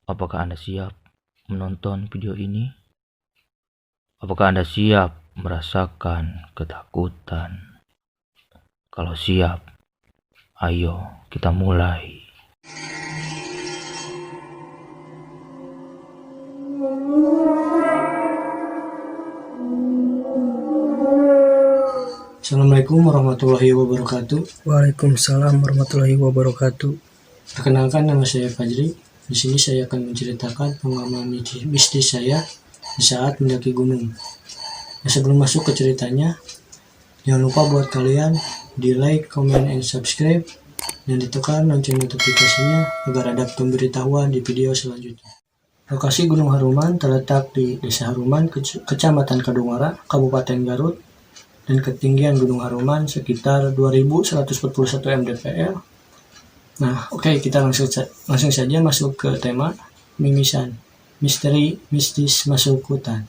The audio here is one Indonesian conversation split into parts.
Apakah Anda siap menonton video ini? Apakah Anda siap merasakan ketakutan? Kalau siap, ayo kita mulai. Assalamualaikum warahmatullahi wabarakatuh. Waalaikumsalam warahmatullahi wabarakatuh. Perkenalkan, nama saya Fajri. Di sini saya akan menceritakan pengalaman mistis saya di saat mendaki gunung. Nah, sebelum masuk ke ceritanya, jangan lupa buat kalian di like, comment, and subscribe, dan ditekan lonceng notifikasinya agar ada pemberitahuan di video selanjutnya. Lokasi Gunung Haruman terletak di Desa Haruman, Kecamatan Kadungora, Kabupaten Garut, dan ketinggian Gunung Haruman sekitar 2141 mdpl. Nah, oke, kita langsung saja masuk ke tema mimisan, misteri mistis masuk hutan.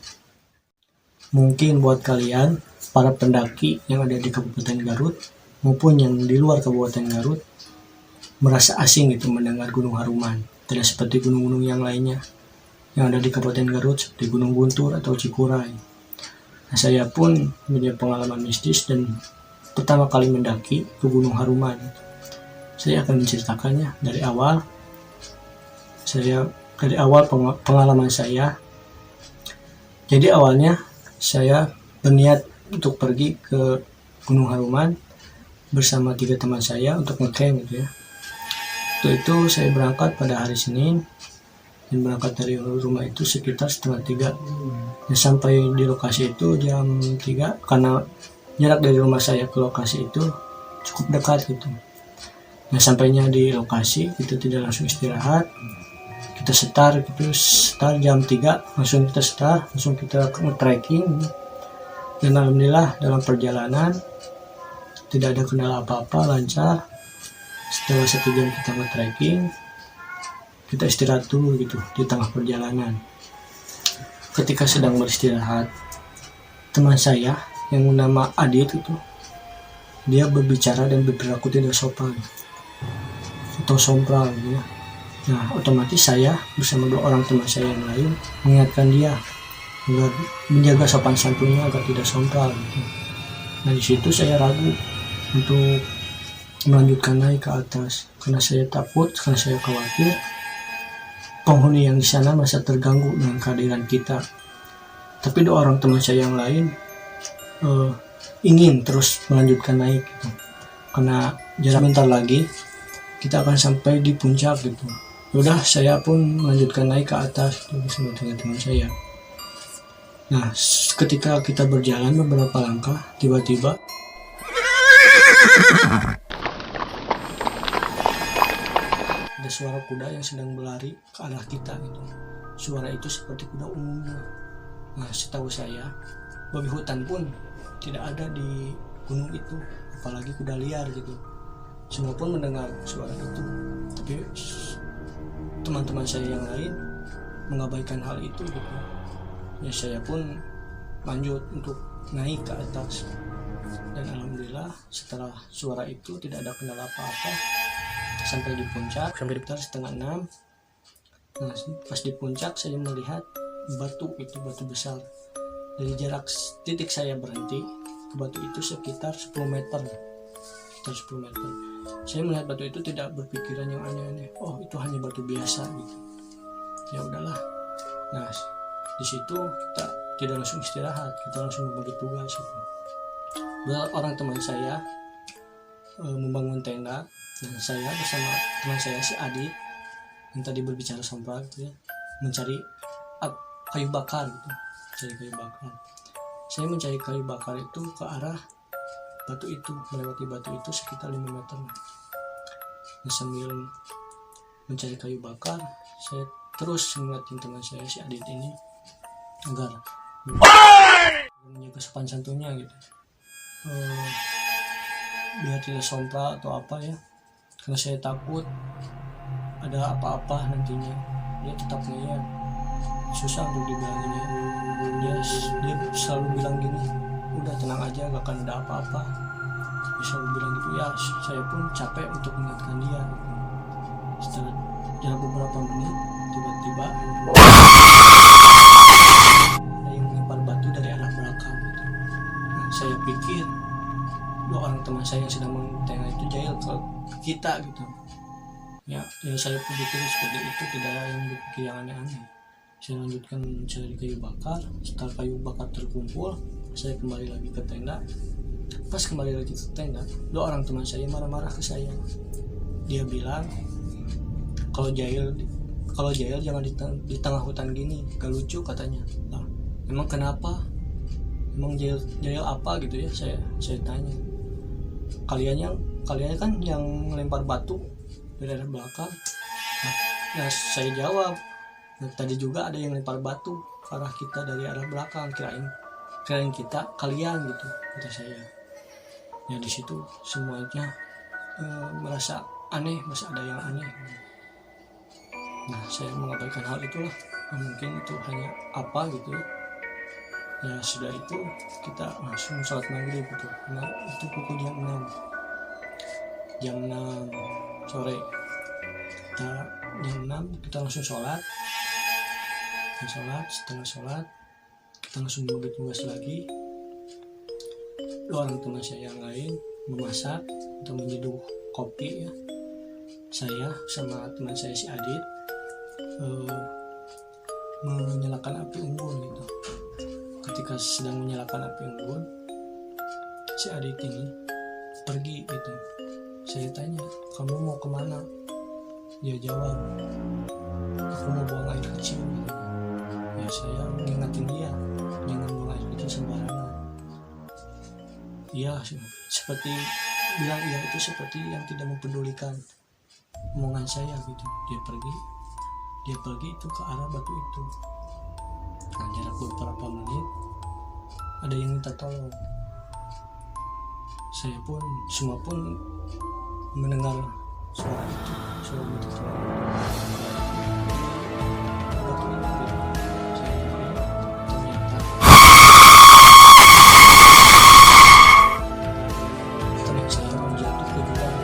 Mungkin buat kalian, para pendaki yang ada di Kabupaten Garut maupun yang di luar Kabupaten Garut, merasa asing gitu mendengar Gunung Haruman. Tidak seperti gunung-gunung yang lainnya yang ada di Kabupaten Garut seperti Gunung Guntur atau Cikuray. Nah, saya pun punya pengalaman mistis dan pertama kali mendaki ke Gunung Haruman. Saya akan menceritakannya dari awal. Pengalaman saya. Jadi awalnya saya berniat untuk pergi ke Gunung Haruman bersama 3 teman saya untuk ngecamp gitu ya. Waktu itu saya berangkat pada hari Senin. Dan berangkat dari rumah itu sekitar 2:30. Dan sampai di lokasi itu jam 3 karena jarak dari rumah saya ke lokasi itu cukup dekat gitu. Nah, sampainya di lokasi kita tidak langsung istirahat. Kita start jam 3, langsung kita nge-trekking. Dan alhamdulillah dalam perjalanan tidak ada kendala apa-apa, lancar. Setelah 1 jam kita nge-trekking, kita istirahat dulu gitu di tengah perjalanan. Ketika sedang beristirahat, teman saya yang bernama Adit itu, dia berbicara dan berperilaku tidak sopan atau sompral gitu ya. Nah, otomatis saya bersama 2 orang teman saya yang lain mengingatkan dia agar menjaga sopan santunnya agar tidak sompral gitu. Nah, di situ saya ragu untuk melanjutkan naik ke atas karena saya takut, karena saya khawatir penghuni yang di sana merasa terganggu dengan kehadiran kita. Tapi 2 orang teman saya yang lain ingin terus melanjutkan naik gitu. Karena jarak bentar lagi kita akan sampai di puncak gitu. Udah, saya pun melanjutkan naik ke atas gitu, bersama dengan teman saya. Nah, ketika kita berjalan beberapa langkah, tiba-tiba ada suara kuda yang sedang berlari ke arah kita gitu. Suara itu seperti kuda umumnya. Nah, setahu saya, babi hutan pun tidak ada di gunung itu, apalagi kuda liar gitu. Semua pun mendengar suara itu, tapi teman-teman saya yang lain mengabaikan hal itu gitu. Ya, saya pun lanjut untuk naik ke atas. Dan alhamdulillah setelah suara itu tidak ada kendala apa-apa. Sampai di puncak, sampai sekitar 5:30. Nah, pas di puncak saya melihat batu besar. Dari jarak titik saya berhenti ke batu itu sekitar 10 meter. Saya melihat batu itu tidak berpikiran yang aneh-aneh. Oh, itu hanya batu biasa gitu. Ya udahlah. Nah, di situ kita tidak langsung istirahat, kita langsung membagi tugas gitu. Orang teman saya membangun tenda. Dan saya bersama teman saya si Adi yang tadi berbicara sompral gitu ya, mencari kayu bakar gitu. Saya mencari kayu bakar itu ke arah batu itu, melewati batu itu sekitar 5 meter. Nah, sambil mencari kayu bakar, saya terus mengingatkan teman saya si Adit ini agar menjaga sopan santunnya gitu. Biar tidak sompral atau apa ya. Karena saya takut ada apa-apa nantinya. Dia tetap ngeyel, susah untuk dibilanginnya. Dia selalu bilang gini, udah tenang aja, gak akan ada apa-apa. Dia selalu bilang gitu ya. Saya pun capek untuk mengingatkan dia. Setelah jalan beberapa menit, tiba-tiba tiba-tiba ada yang melempar batu dari arah belakang gitu. Nah, saya pikir dua orang teman saya yang sedang menenteng itu jahil ke kita gitu. Ya, yang saya pikir seperti itu, tidak ada yang berpikir yang aneh-aneh. Saya lanjutkan mencari kayu bakar. Setelah kayu bakar terkumpul, saya kembali lagi ke tenda. Pas kembali lagi ke tenda, dua orang teman saya marah-marah ke saya. Dia bilang, kalau jahil jangan di tengah hutan gini, gak lucu katanya. Nah, emang kenapa? Emang jahil apa gitu ya? Saya tanya. Kalian kan yang melempar batu dari arah belakang. Nah, saya jawab, nah, tadi juga ada yang lempar batu ke arah kita dari arah belakang, kirain kita kalian gitu, kata saya. Ya di situ semuanya merasa aneh, merasa ada yang aneh. Nah, saya mengabaikan hal itulah. Nah, mungkin itu hanya apa gitu ya. Ya sudah itu kita langsung sholat maghrib gitu. Nah, itu pukul jam 6 sore. Jam 6 kita langsung sholat. Setelah sholat kita langsung tugas lagi. Dua orang teman saya yang lain memasak atau menyeduh kopi ya. Saya sama teman saya si Adit menyalakan api unggun gitu. Ketika sedang menyalakan api unggun, si Adit ini pergi gitu. Saya tanya, kamu mau kemana? Dia jawab, aku mau buang air kecil gitu. Ya saya mengingatin dia, jangan buang air kecil sembarangan. Iya, seperti bilang iya itu seperti yang tidak mempedulikan omongan saya gitu. Dia pergi itu ke arah batu itu. Nah, jarak beberapa menit ada yang minta tolong. Semua pun mendengar suara itu, suara minta tolong. Batu itu gitu. Saya ternyata teman saya menjatuh ke jurang.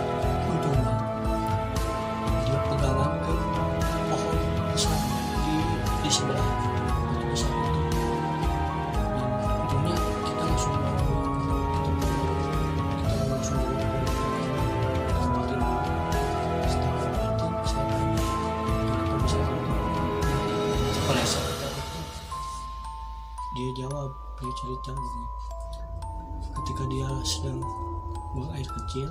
Untungnya dia pegangan ke pohon besar di sebelah batu besar itu. Dan untungnya kita langsung khawatir. Setelah khawatir saya tanya, kenapa bisa kepleset kita itu? Dia jawab, dia cerita begini. Ketika dia sedang buang air kecil,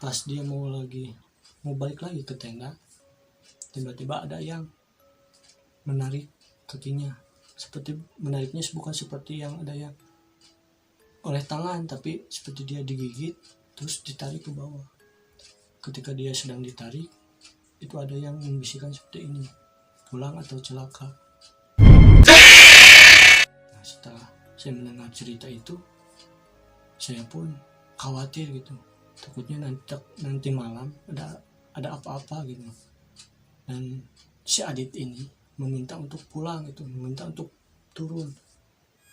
pas dia mau balik lagi ke tenda, tiba-tiba ada yang menarik kakinya. Seperti menariknya bukan seperti yang ada yang oleh tangan, tapi seperti dia digigit terus ditarik ke bawah. Ketika dia sedang ditarik, itu ada yang membisikkan seperti ini, pulang atau celaka. Nah, setelah saya mendengar cerita itu, saya pun khawatir gitu, takutnya nanti malam ada apa-apa gitu. Dan si Adit ini meminta untuk pulang gitu, meminta untuk turun.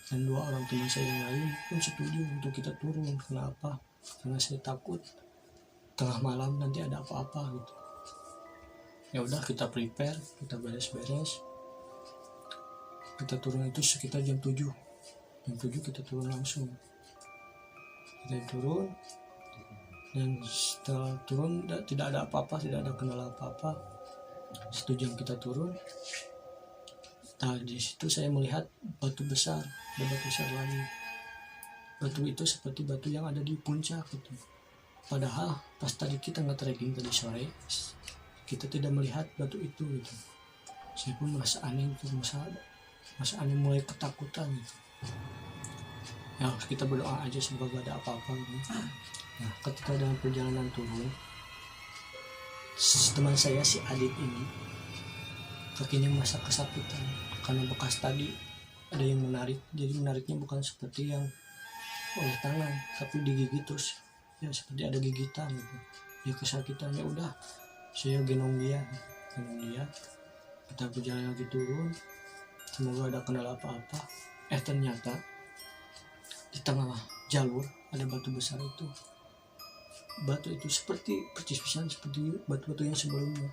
Dan dua orang teman saya yang lain pun setuju untuk kita turun. Kenapa? Karena saya takut tengah malam nanti ada apa-apa gitu. Ya udah, kita prepare, kita beres-beres. Kita turun itu sekitar jam 7. Jam 7 kita turun langsung. Kita turun, dan setelah turun tidak ada apa-apa, tidak ada kendala apa-apa. 1 jam kita turun. Nah, di situ saya melihat batu besar, ada batu besar lagi. Batu itu seperti batu yang ada di puncak gitu. Padahal pas tadi kita nge-trekking tadi sore, kita tidak melihat batu itu gitu. Saya pun merasa aneh gitu, merasa aneh, mulai ketakutan gitu. Ya kita berdoa aja semoga gak ada apa-apa gitu. Nah, ketika dalam perjalanan turun, teman saya si Adit ini kakinya merasa kesakitan karena bekas tadi ada yang menarik. Jadi menariknya bukan seperti yang oleh tangan, tapi digigit terus ya seperti ada gigitan gitu. Dia kesakitan. Ya udah, saya gendong dia, kita berjalan lagi turun, semoga ada kendala apa-apa. Ternyata di tengah jalur ada batu besar itu. Batu itu seperti percis pisan seperti batu-batu yang sebelumnya.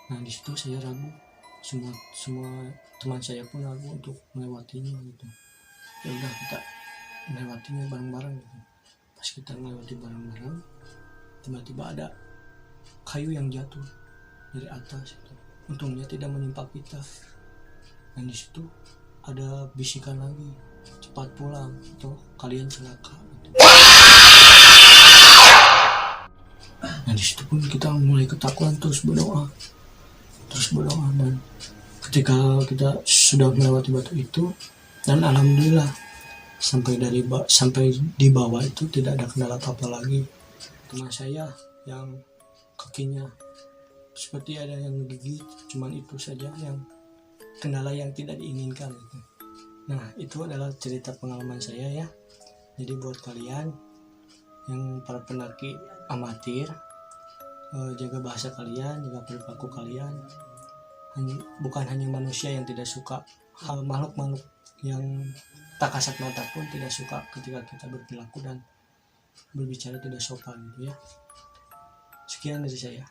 Nah di situ saya ragu, semua teman saya pun ragu untuk melewatinya gitu. Ya udah kita melewatinya bareng-bareng gitu. Pas kita melewati bareng-bareng, tiba-tiba ada kayu yang jatuh dari atas itu. Untungnya tidak menimpa kita. Dan di situ ada bisikan lagi, cepat pulang atau kalian celaka gitu. Nah di situ pun kita mulai ketakutan, terus berdoa dan ketika kita sudah melewati batu itu, dan alhamdulillah sampai di bawah itu tidak ada kendala apa-apa lagi. Teman saya yang kakinya seperti ada yang menggigit, cuman itu saja yang kendala yang tidak diinginkan gitu. Nah itu adalah cerita pengalaman saya ya. Jadi buat kalian yang para pendaki amatir, jaga bahasa kalian, jaga perilaku kalian. Bukan hanya manusia yang tidak suka, hal makhluk-makhluk yang tak kasat mata pun tidak suka ketika kita berperilaku dan berbicara tidak sopan gitu ya. Sekian dari saya.